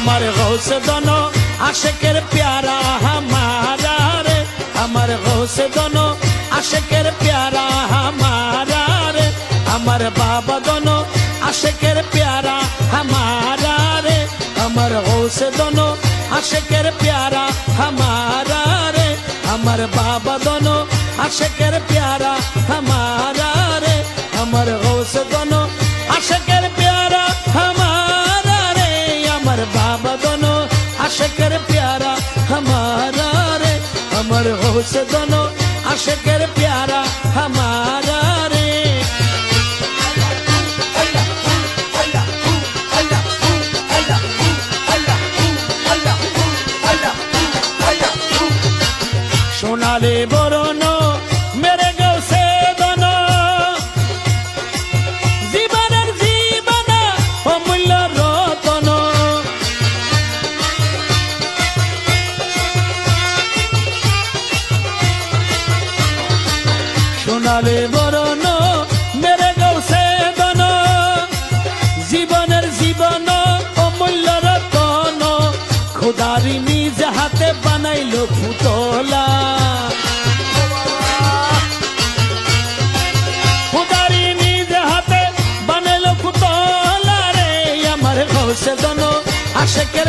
আমার গৌসে দোনো আশেকের প্যারা হামারা রে আমার গৌসে দোনো আশেকের প্যারা হামারা রে আমার বাবা দোনো আশেকের প্যারা হামারা রে আমার গৌসে দোনো আশেকের প্যারা হামারা রে আমার বাবা দোনো আশেকের প্যারা হামারা রে আমার গৌসে দোনো আশেকের প্যারা হামারা রে আমার বাবা দোনো আশেকের প্যারা হামারা রে আমার গৌসে দোনো আশেকের প্যারা হামারা রে সোনালে বরণ মেরে গৌসে দোনো জীবনের জীবন অমূল্য রতন সোনালে বরণ মেরে গৌসে দোনো জীবনের জীবন অমূল্য রতন খোদারি নিজ হাতে বানাইলো পুতলা খোদারি নিজ হাতে বানাইলো পুতলা রে আমার গৌসে দোনো আশেকের